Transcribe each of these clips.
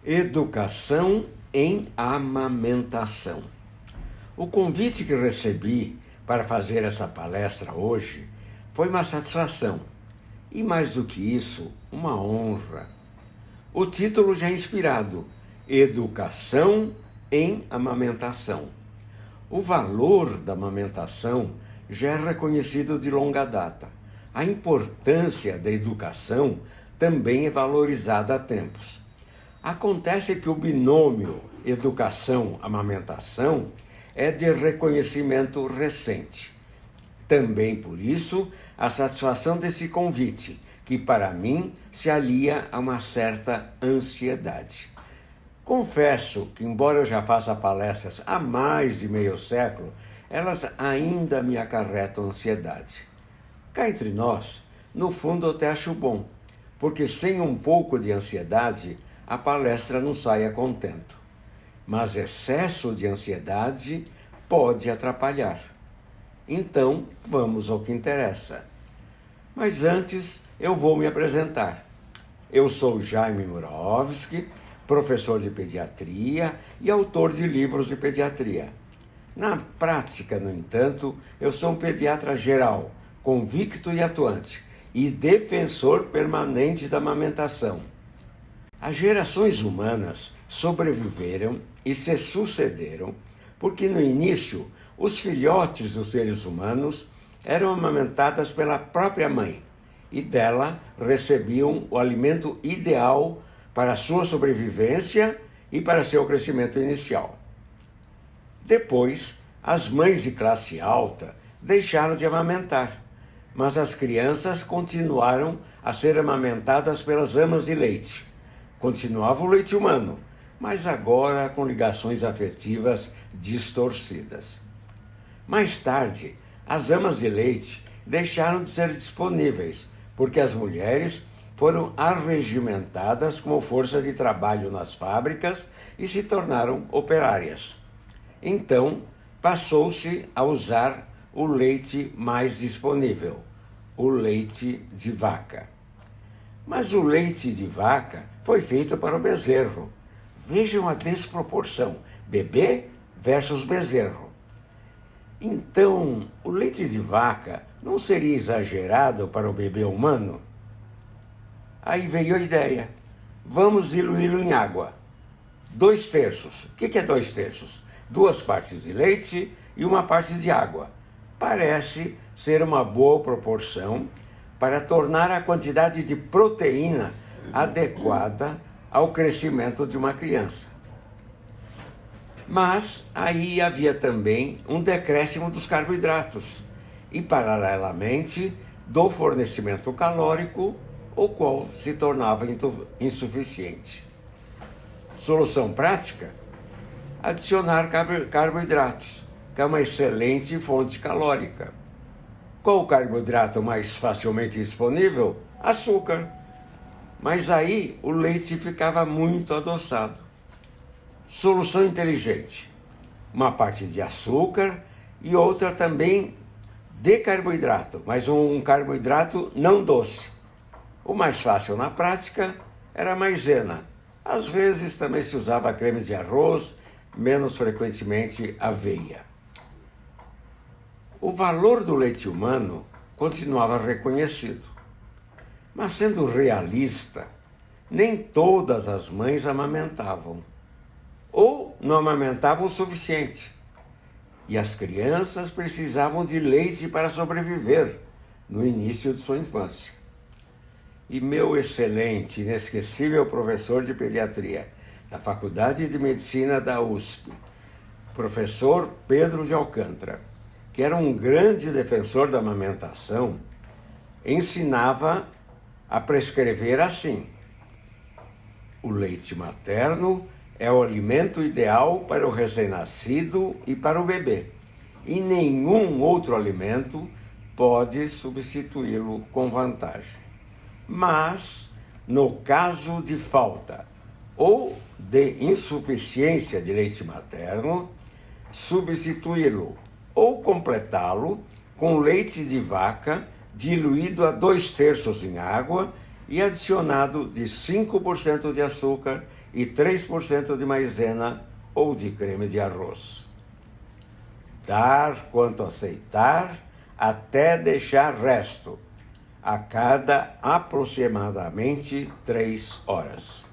Educação em amamentação. O convite que recebi para fazer essa palestra hoje foi uma satisfação e, mais do que isso, uma honra. O título já é inspirado: Educação em amamentação. O valor da amamentação já é reconhecido de longa data. A importância da educação também é valorizada há tempos. Acontece que o binômio educação-amamentação é de reconhecimento recente. Também por isso, a satisfação desse convite, que para mim se alia a uma certa ansiedade. Confesso que, embora eu já faça palestras há mais de meio século, elas ainda me acarretam ansiedade. Cá entre nós, no fundo eu até acho bom, porque sem um pouco de ansiedade, a palestra não sai a contento. Mas excesso de ansiedade pode atrapalhar. Então, vamos ao que interessa. Mas antes, eu vou me apresentar. Eu sou Jaime Murawski, professor de pediatria e autor de livros de pediatria. Na prática, no entanto, eu sou um pediatra geral, convicto e atuante, e defensor permanente da amamentação. As gerações humanas sobreviveram e se sucederam porque, no início, os filhotes dos seres humanos eram amamentadas pela própria mãe e dela recebiam o alimento ideal para a sua sobrevivência e para seu crescimento inicial. Depois, as mães de classe alta deixaram de amamentar, mas as crianças continuaram a ser amamentadas pelas amas de leite. Continuava o leite humano, mas agora com ligações afetivas distorcidas. Mais tarde, as amas de leite deixaram de ser disponíveis, porque as mulheres foram arregimentadas como força de trabalho nas fábricas e se tornaram operárias. Então, passou-se a usar o leite mais disponível, o leite de vaca. Mas o leite de vaca foi feito para o bezerro. Vejam a desproporção, bebê versus bezerro. Então, o leite de vaca não seria exagerado para o bebê humano? Aí veio a ideia. Vamos diluí-lo em água. 2/3. O que é 2/3? 2 partes de leite e 1 parte de água. Parece ser uma boa proporção para tornar a quantidade de proteína adequada ao crescimento de uma criança. Mas aí havia também um decréscimo dos carboidratos e, paralelamente, do fornecimento calórico, o qual se tornava insuficiente. Solução prática? Adicionar carboidratos, que é uma excelente fonte calórica. Qual o carboidrato mais facilmente disponível? Açúcar. Mas aí o leite ficava muito adoçado. Solução inteligente: uma parte de açúcar e outra também de carboidrato, mas um carboidrato não doce. O mais fácil na prática era a maisena. Às vezes também se usava creme de arroz, menos frequentemente aveia. O valor do leite humano continuava reconhecido. Mas, sendo realista, nem todas as mães amamentavam, ou não amamentavam o suficiente. E as crianças precisavam de leite para sobreviver no início de sua infância. E meu excelente, inesquecível professor de pediatria da Faculdade de Medicina da USP, professor Pedro de Alcântara, que era um grande defensor da amamentação, ensinava a prescrever assim: o leite materno é o alimento ideal para o recém-nascido e para o bebê, e nenhum outro alimento pode substituí-lo com vantagem. Mas, no caso de falta ou de insuficiência de leite materno, substituí-lo ou completá-lo com leite de vaca diluído a 2/3 em água e adicionado de 5% de açúcar e 3% de maisena ou de creme de arroz. Dar quanto aceitar até deixar resto, a cada aproximadamente 3 horas.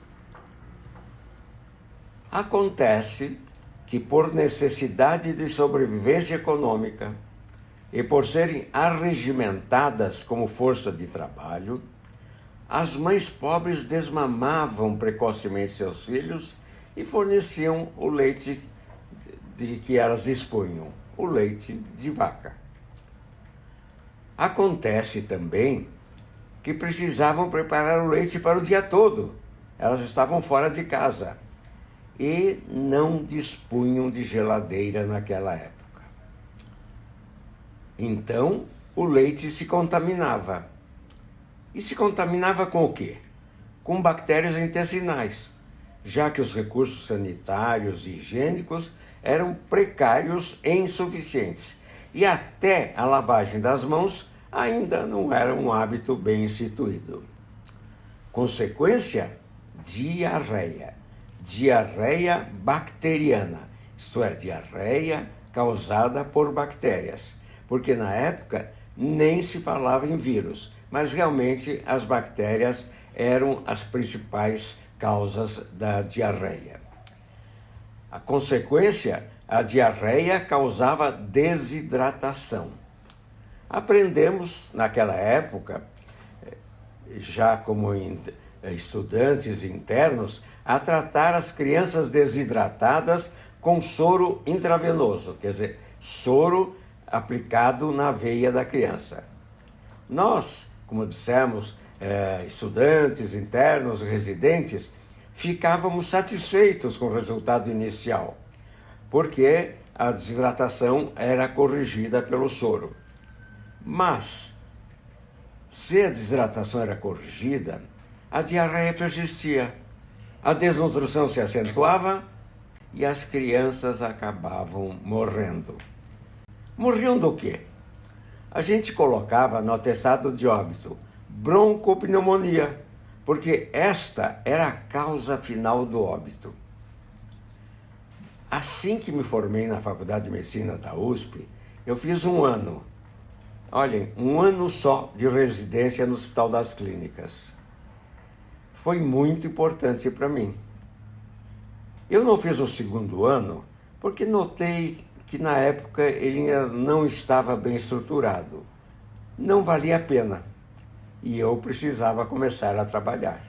Acontece que, por necessidade de sobrevivência econômica e por serem arregimentadas como força de trabalho, as mães pobres desmamavam precocemente seus filhos e forneciam o leite de que elas dispunham, o leite de vaca. Acontece também que precisavam preparar o leite para o dia todo. Elas estavam fora de casa e não dispunham de geladeira naquela época. Então, o leite se contaminava. E se contaminava com o quê? Com bactérias intestinais, já que os recursos sanitários e higiênicos eram precários e insuficientes. E até a lavagem das mãos ainda não era um hábito bem instituído. Consequência? Diarreia. Diarreia bacteriana, isto é, diarreia causada por bactérias, porque na época nem se falava em vírus, mas realmente as bactérias eram as principais causas da diarreia. A consequência, a diarreia causava desidratação. Aprendemos naquela época, já como estudantes internos, a tratar as crianças desidratadas com soro intravenoso, quer dizer, soro aplicado na veia da criança. Nós, como dissemos, estudantes internos, residentes, ficávamos satisfeitos com o resultado inicial, porque a desidratação era corrigida pelo soro. Mas, se a desidratação era corrigida, a diarreia persistia, a desnutrição se acentuava e as crianças acabavam morrendo. Morriam do quê? A gente colocava no atestado de óbito broncopneumonia, porque esta era a causa final do óbito. Assim que me formei na Faculdade de Medicina da USP, eu fiz um ano só de residência no Hospital das Clínicas. Foi muito importante para mim. Eu não fiz o segundo ano porque notei que na época ele ainda não estava bem estruturado. Não valia a pena e eu precisava começar a trabalhar.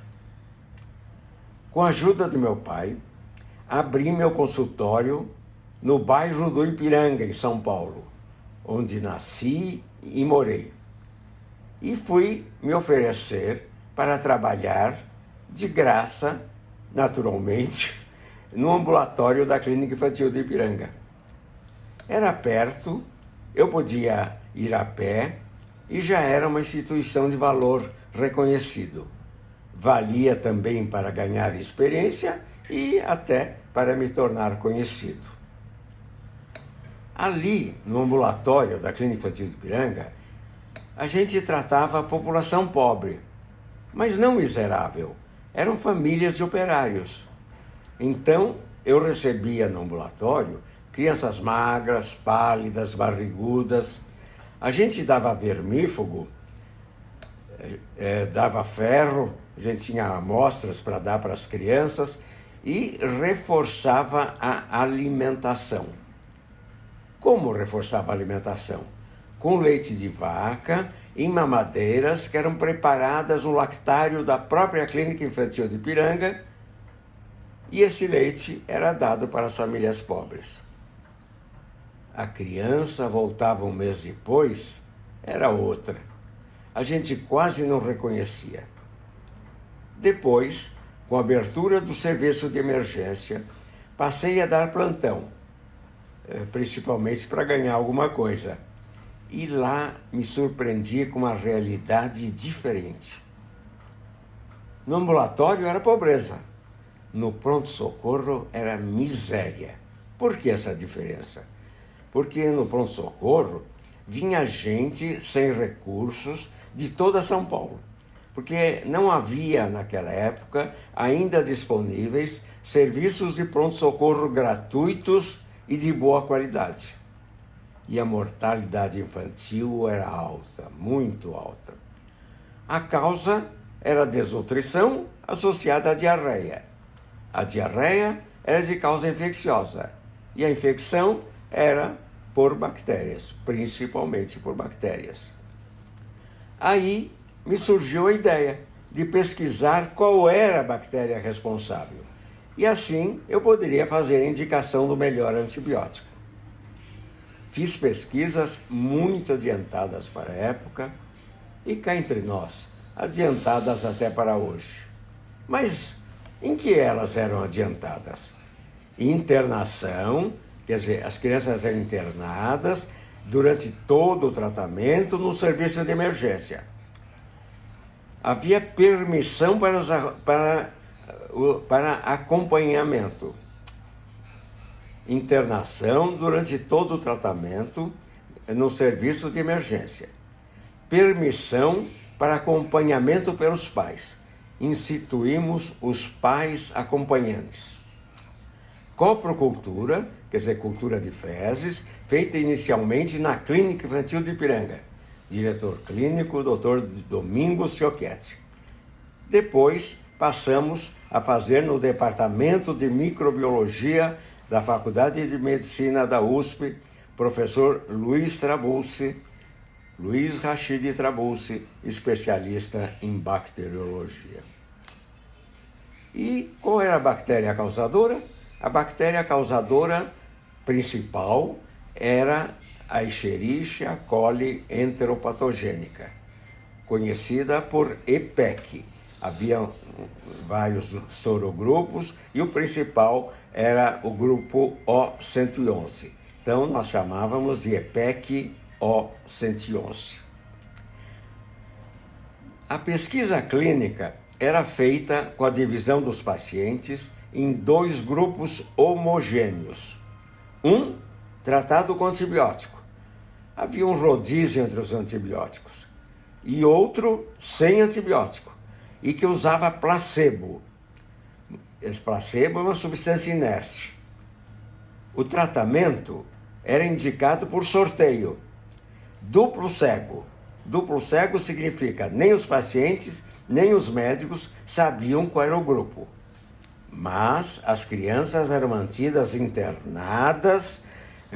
Com a ajuda de meu pai, abri meu consultório no bairro do Ipiranga, em São Paulo, onde nasci e morei. E fui me oferecer para trabalhar de graça, naturalmente, no ambulatório da Clínica Infantil de Ipiranga. Era perto, eu podia ir a pé e já era uma instituição de valor reconhecido. Valia também para ganhar experiência e até para me tornar conhecido. Ali, no ambulatório da Clínica Infantil de Ipiranga, a gente tratava a população pobre, mas não miserável. Eram famílias de operários. Então, eu recebia no ambulatório crianças magras, pálidas, barrigudas. A gente dava vermífugo, dava ferro, a gente tinha amostras para dar para as crianças e reforçava a alimentação. Como reforçava a alimentação? Com leite de vaca em mamadeiras que eram preparadas no lactário da própria Clínica Infantil de Ipiranga, e esse leite era dado para as famílias pobres. A criança voltava um mês depois, era outra. A gente quase não reconhecia. Depois, com a abertura do serviço de emergência, passei a dar plantão, principalmente para ganhar alguma coisa. E lá me surpreendi com uma realidade diferente. No ambulatório era pobreza, no pronto-socorro era miséria. Por que essa diferença? Porque no pronto-socorro vinha gente sem recursos de toda São Paulo. porque não havia naquela época ainda disponíveis serviços de pronto-socorro gratuitos e de boa qualidade. E a mortalidade infantil era alta, muito alta. A causa era a desnutrição associada à diarreia. A diarreia era de causa infecciosa e a infecção era por bactérias, principalmente por bactérias. Aí me surgiu a ideia de pesquisar qual era a bactéria responsável. E assim eu poderia fazer a indicação do melhor antibiótico. Fiz pesquisas muito adiantadas para a época e cá entre nós, adiantadas até para hoje. Mas em que elas eram adiantadas? Internação, quer dizer, as crianças eram internadas durante todo o tratamento no serviço de emergência. Havia permissão para acompanhamento. Internação durante todo o tratamento no serviço de emergência. Permissão para acompanhamento pelos pais. Instituímos os pais acompanhantes. Coprocultura, quer dizer, cultura de fezes, feita inicialmente na Clínica Infantil de Ipiranga. Diretor clínico, Dr. Domingos Chiochetti. Depois, passamos a fazer no Departamento de Microbiologia da Faculdade de Medicina da USP, professor Luiz Rachid Trabulsi, especialista em bacteriologia. E qual era a bactéria causadora? A bactéria causadora principal era a Escherichia coli enteropatogênica, conhecida por EPEC. Havia vários sorogrupos e o principal era o grupo O111. Então, nós chamávamos de EPEC O111. A pesquisa clínica era feita com a divisão dos pacientes em 2 grupos homogêneos. Um, tratado com antibiótico. Havia um rodízio entre os antibióticos. E outro, sem antibiótico, e que usava placebo. Esse placebo é uma substância inerte. O tratamento era indicado por sorteio. Duplo cego. Duplo cego significa nem os pacientes, nem os médicos sabiam qual era o grupo. Mas as crianças eram mantidas internadas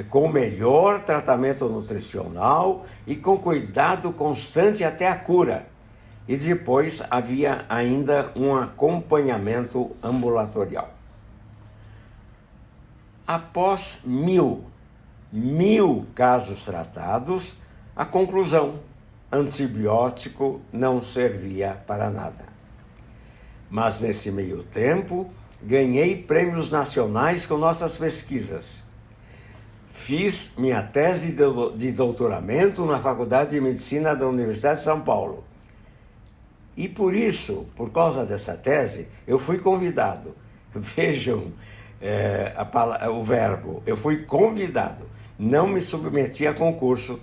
com o melhor tratamento nutricional e com cuidado constante até a cura. E depois havia ainda um acompanhamento ambulatorial. Após mil casos tratados, a conclusão: antibiótico não servia para nada. Mas nesse meio tempo, ganhei prêmios nacionais com nossas pesquisas. Fiz minha tese de doutoramento na Faculdade de Medicina da Universidade de São Paulo. E por isso, por causa dessa tese, eu fui convidado. Vejam o verbo, eu fui convidado. Não me submeti a concurso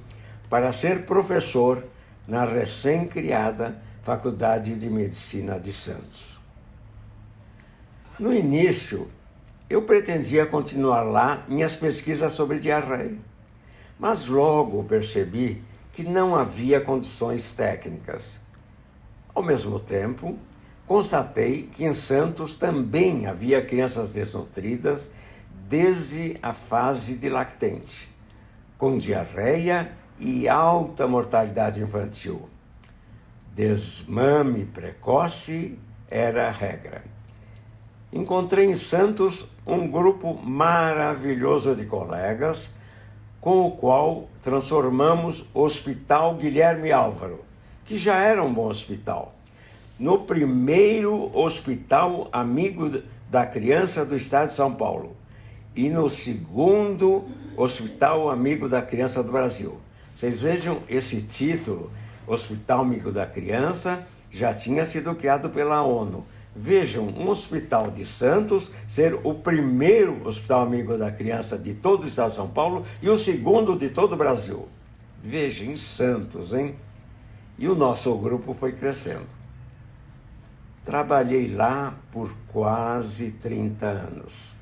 para ser professor na recém-criada Faculdade de Medicina de Santos. No início, eu pretendia continuar lá minhas pesquisas sobre diarreia, mas logo percebi que não havia condições técnicas. Ao mesmo tempo, constatei que em Santos também havia crianças desnutridas desde a fase de lactente, com diarreia e alta mortalidade infantil. Desmame precoce era a regra. Encontrei em Santos um grupo maravilhoso de colegas, com o qual transformamos o Hospital Guilherme Álvaro, que já era um bom hospital, no primeiro hospital amigo da criança do estado de São Paulo e no segundo hospital amigo da criança do Brasil. Vocês vejam esse título, Hospital Amigo da Criança, já tinha sido criado pela ONU. Vejam, um hospital de Santos ser o primeiro hospital amigo da criança de todo o estado de São Paulo e o segundo de todo o Brasil. Vejam, em Santos, hein? E o nosso grupo foi crescendo. Trabalhei lá por quase 30 anos.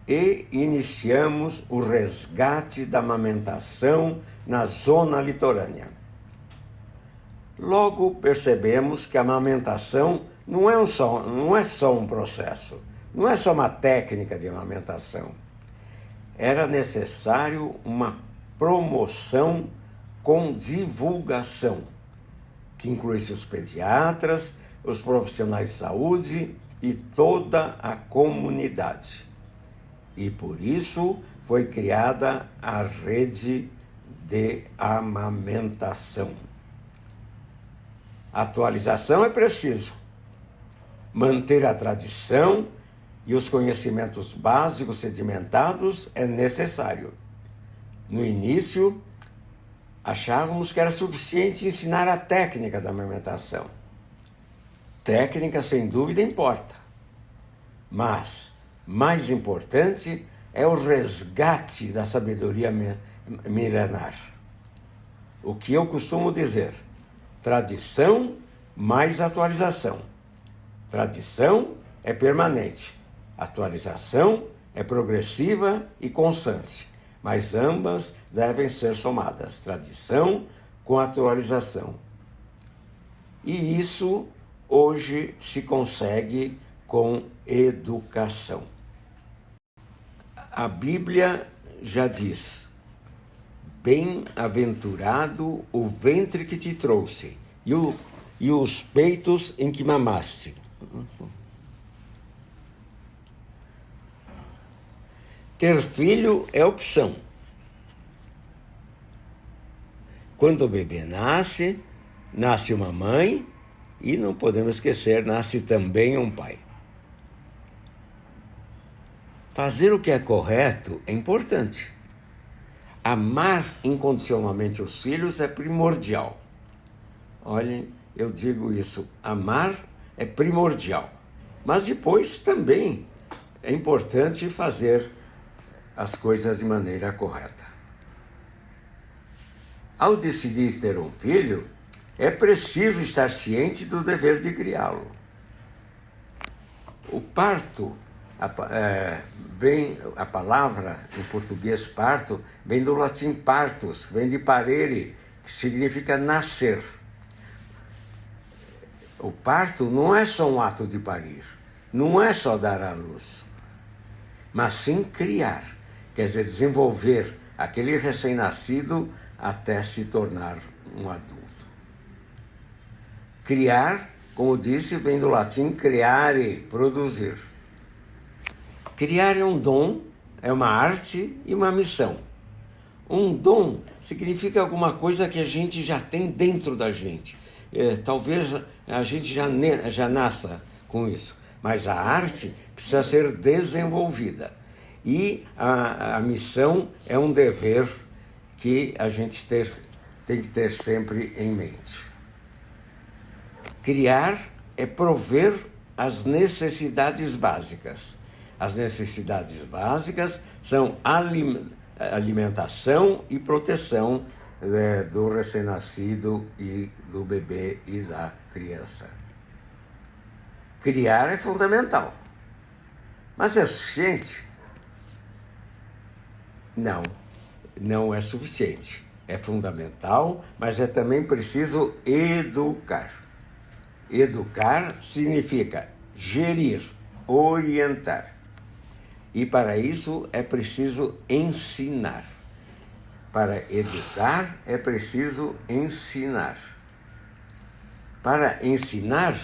E iniciamos o resgate da amamentação na zona litorânea. Logo percebemos que a amamentação não é só um processo, não é só uma técnica de amamentação. Era necessário uma promoção com divulgação, que incluísse os pediatras, os profissionais de saúde e toda a comunidade. E por isso foi criada a rede de amamentação. Atualização é preciso. Manter a tradição e os conhecimentos básicos sedimentados é necessário. No início, achávamos que era suficiente ensinar a técnica da amamentação. Técnica, sem dúvida, importa. Mas, mais importante, é o resgate da sabedoria milenar. O que eu costumo dizer: tradição mais atualização. Tradição é permanente. Atualização é progressiva e constante. Mas ambas devem ser somadas, tradição com atualização. E isso hoje se consegue com educação. A Bíblia já diz: bem-aventurado o ventre que te trouxe e os peitos em que mamaste. Ter filho é opção. Quando o bebê nasce, nasce uma mãe e, não podemos esquecer, nasce também um pai. Fazer o que é correto é importante. Amar incondicionalmente os filhos é primordial. Olhem, eu digo isso, amar é primordial. Mas depois também é importante fazer as coisas de maneira correta. Ao decidir ter um filho, é preciso estar ciente do dever de criá-lo. O parto, a palavra em português parto, vem do latim partus, vem de parere, que significa nascer. O parto não é só um ato de parir, não é só dar à luz, mas sim criar, quer dizer, desenvolver aquele recém-nascido até se tornar um adulto. Criar, como disse, vem do latim creare, produzir. Criar é um dom, é uma arte e uma missão. Um dom significa alguma coisa que a gente já tem dentro da gente. Talvez a gente já nasça com isso, mas a arte precisa ser desenvolvida. E a missão é um dever que a gente tem que ter sempre em mente. Criar é prover as necessidades básicas. As necessidades básicas são alimentação e proteção do recém-nascido e do bebê e da criança. Criar é fundamental. Mas é suficiente? Não, não é suficiente. É fundamental, mas é também preciso educar. Educar significa gerir, orientar. E para isso é preciso ensinar. Para educar é preciso ensinar. Para ensinar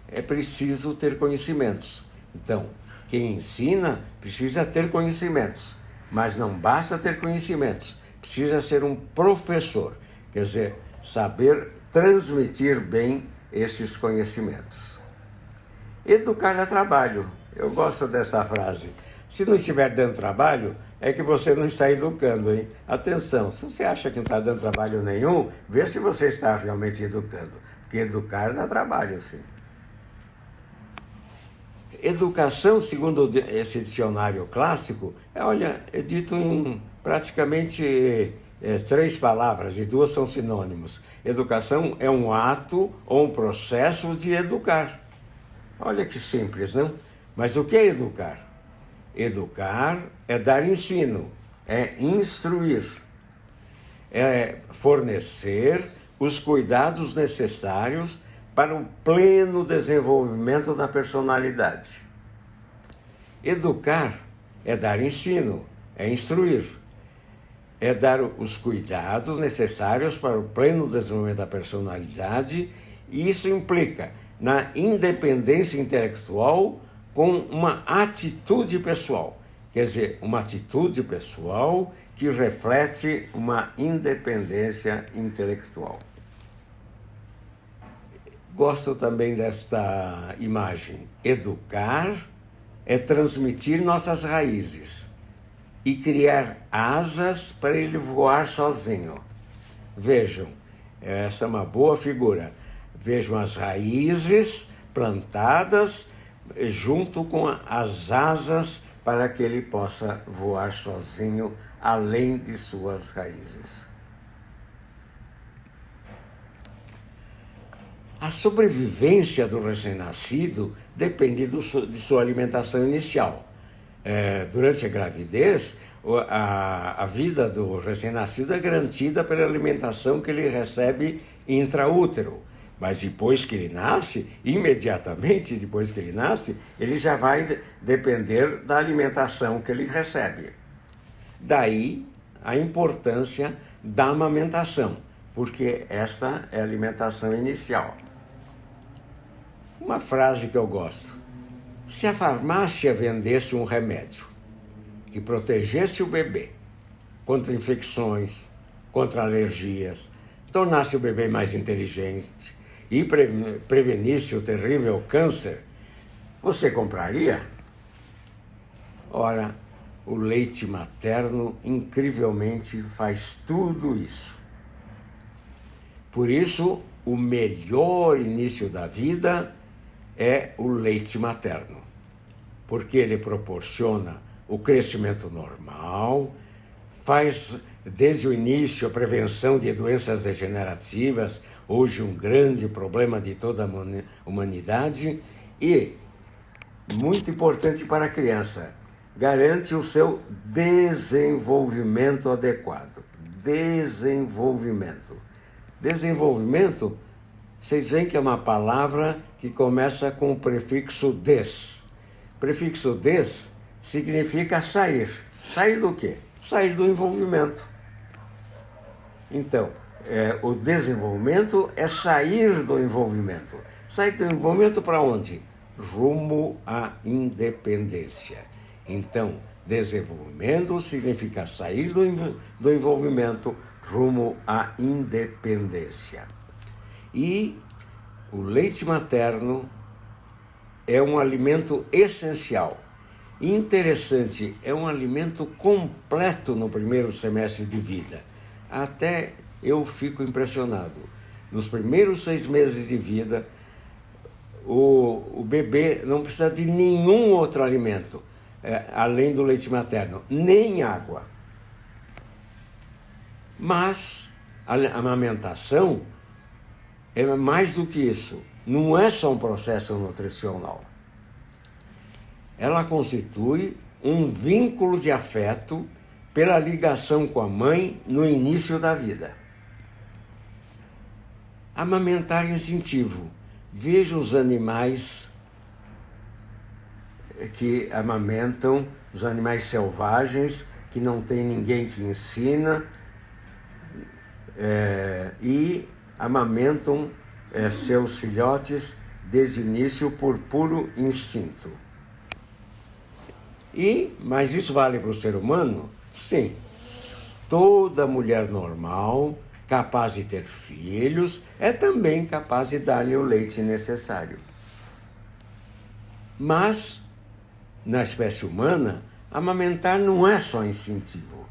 é preciso ter conhecimentos. Então, quem ensina precisa ter conhecimentos. Mas não basta ter conhecimentos, precisa ser um professor, quer dizer, saber transmitir bem esses conhecimentos. Educar é trabalho. Eu gosto dessa frase. Se não estiver dando trabalho, é que você não está educando, hein? Atenção, se você acha que não está dando trabalho nenhum, vê se você está realmente educando. Porque educar dá trabalho, sim. Educação, segundo esse dicionário clássico, é dito praticamente três palavras e duas são sinônimos. Educação é um ato ou um processo de educar. Olha que simples, não? Mas o que é educar? Educar é dar ensino, é instruir, é fornecer os cuidados necessários para o pleno desenvolvimento da personalidade. Educar é dar ensino, é instruir, é dar os cuidados necessários para o pleno desenvolvimento da personalidade, e isso implica na independência intelectual com uma atitude pessoal. Quer dizer, uma atitude pessoal que reflete uma independência intelectual. Gosto também desta imagem. Educar é transmitir nossas raízes e criar asas para ele voar sozinho. Vejam, essa é uma boa figura. Vejam as raízes plantadas junto com as asas para que ele possa voar sozinho além de suas raízes. A sobrevivência do recém-nascido depende de sua alimentação inicial. Durante a gravidez, a vida do recém-nascido é garantida pela alimentação que ele recebe intraútero. Mas depois que ele nasce, imediatamente depois que ele nasce, ele já vai depender da alimentação que ele recebe. Daí a importância da amamentação, porque essa é a alimentação inicial. Uma frase que eu gosto: se a farmácia vendesse um remédio que protegesse o bebê contra infecções, contra alergias, tornasse o bebê mais inteligente e prevenisse o terrível câncer, você compraria? Ora, o leite materno incrivelmente faz tudo isso. Por isso, o melhor início da vida é o leite materno, porque ele proporciona o crescimento normal, faz desde o início a prevenção de doenças degenerativas, hoje um grande problema de toda a humanidade, e, muito importante para a criança, garante o seu desenvolvimento adequado. Desenvolvimento. Desenvolvimento, vocês veem que é uma palavra que começa com o prefixo des. Prefixo des significa sair. Sair do quê? Sair do envolvimento. Então, o desenvolvimento é sair do envolvimento. Sair do envolvimento para onde? Rumo à independência. Então, desenvolvimento significa sair do envolvimento rumo à independência. E o leite materno é um alimento essencial. Interessante, é um alimento completo no primeiro semestre de vida. Até eu fico impressionado. Nos primeiros 6 meses de vida, o bebê não precisa de nenhum outro alimento, além do leite materno, nem água. Mas a amamentação é mais do que isso. Não é só um processo nutricional. Ela constitui um vínculo de afeto pela ligação com a mãe no início da vida. Amamentar é instintivo. Veja os animais que amamentam, os animais selvagens, que não tem ninguém que ensina, e amamentam seus filhotes desde o início por puro instinto. Mas isso vale para o ser humano? Sim. Toda mulher normal, capaz de ter filhos, é também capaz de dar-lhe o leite necessário. Mas, na espécie humana, amamentar não é só instintivo.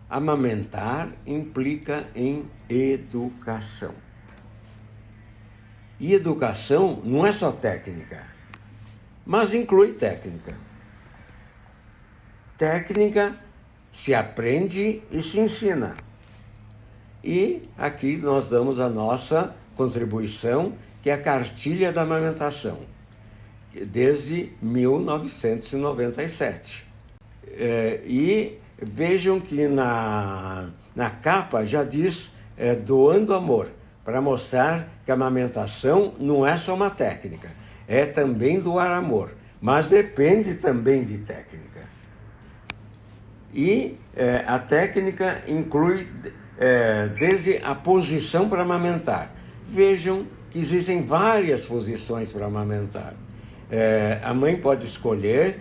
Amamentar implica em educação. E educação não é só técnica, mas inclui técnica. Técnica se aprende e se ensina. E aqui nós damos a nossa contribuição, que é a cartilha da amamentação, desde 1997. E vejam que na capa já diz doando amor, para mostrar que a amamentação não é só uma técnica, é também doar amor, mas depende também de técnica. E a técnica inclui desde a posição para amamentar. Vejam que existem várias posições para amamentar. A mãe pode escolher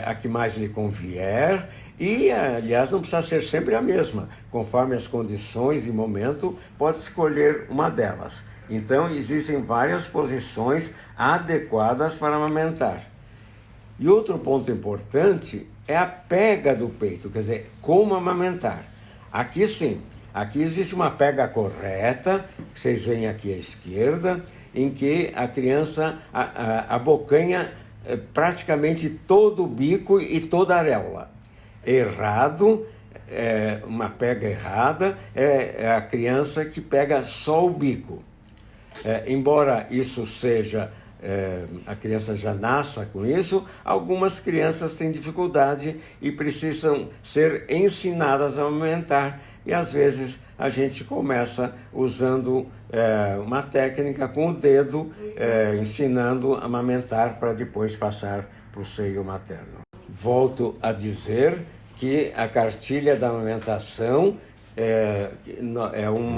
a que mais lhe convier e, aliás, não precisa ser sempre a mesma. Conforme as condições e momento, pode escolher uma delas. Então, existem várias posições adequadas para amamentar. E outro ponto importante é a pega do peito, quer dizer, como amamentar. Aqui sim, aqui existe uma pega correta, que vocês veem aqui à esquerda, em que a criança abocanha praticamente todo o bico e toda a areola. Errado, uma pega errada, é a criança que pega só o bico. Embora isso seja, a criança já nasça com isso, algumas crianças têm dificuldade e precisam ser ensinadas a amamentar. E às vezes a gente começa usando uma técnica com o dedo, ensinando a amamentar para depois passar para o seio materno. Volto a dizer que a cartilha da amamentação é um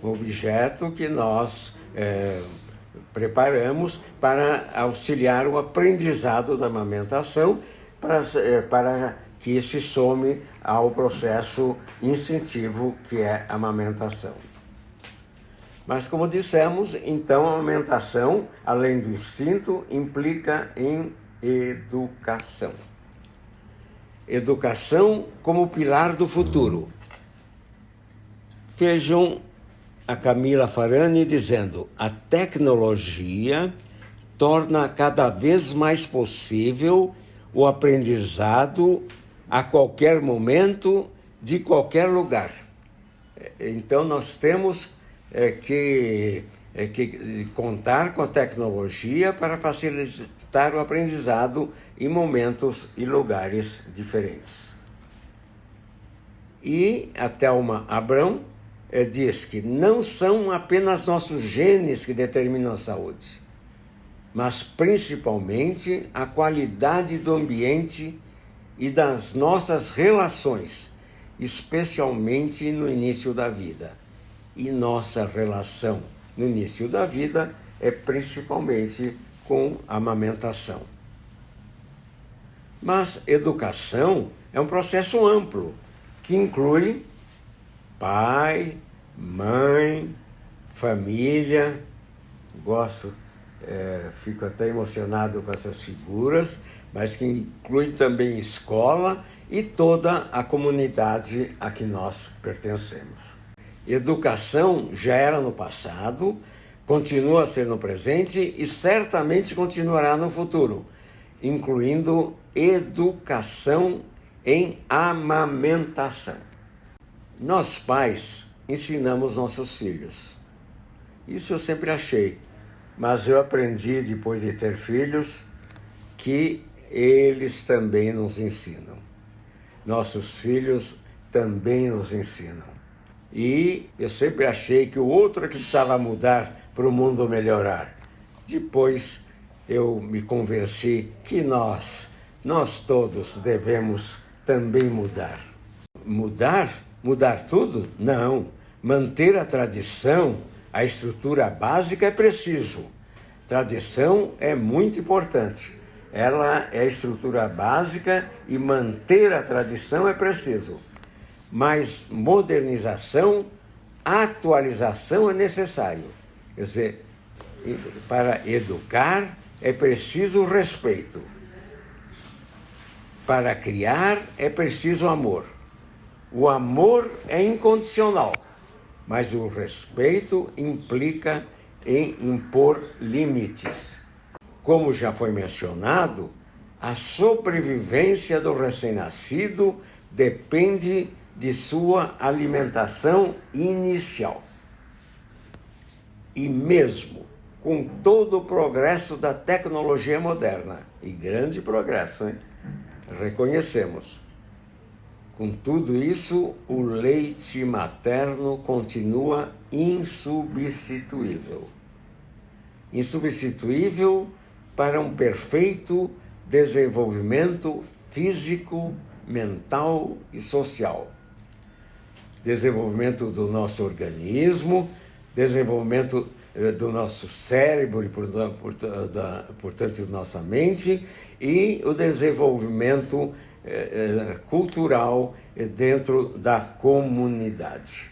objeto que nós preparamos para auxiliar o aprendizado da amamentação, para que se some ao processo incentivo que é a amamentação. Mas, como dissemos, então a amamentação, além do instinto, implica em educação. Educação como pilar do futuro. Vejam a Camila Farani dizendo: a tecnologia torna cada vez mais possível o aprendizado a qualquer momento, de qualquer lugar. Então, nós temos que contar com a tecnologia para facilitar o aprendizado em momentos e lugares diferentes. E a Thelma Abrão diz que não são apenas nossos genes que determinam a saúde, mas principalmente a qualidade do ambiente e das nossas relações, especialmente no início da vida. E nossa relação no início da vida é principalmente com a amamentação. Mas educação é um processo amplo, que inclui pai, mãe, família. Fico até emocionado com essas figuras, mas que inclui também escola e toda a comunidade a que nós pertencemos. Educação já era no passado, continua a ser no presente e certamente continuará no futuro, incluindo educação em amamentação. Nós, pais, ensinamos nossos filhos. Isso eu sempre achei, mas eu aprendi, depois de ter filhos, que eles também nos ensinam. Nossos filhos também nos ensinam. E eu sempre achei que o outro é que precisava mudar para o mundo melhorar. Depois eu me convenci que nós todos devemos também mudar. Mudar tudo? Não. Manter a tradição, a estrutura básica é preciso. Tradição é muito importante. Ela é a estrutura básica e manter a tradição é preciso. Mas modernização, atualização é necessário. Quer dizer, para educar é preciso respeito. Para criar é preciso amor. O amor é incondicional, mas o respeito implica em impor limites. Como já foi mencionado, a sobrevivência do recém-nascido depende de sua alimentação inicial. E mesmo com todo o progresso da tecnologia moderna, e grande progresso, hein? Reconhecemos. Com tudo isso, o leite materno continua insubstituível. Insubstituível para um perfeito desenvolvimento físico, mental e social. Desenvolvimento do nosso organismo, desenvolvimento do nosso cérebro e, portanto, da nossa mente, e o desenvolvimento cultural dentro da comunidade.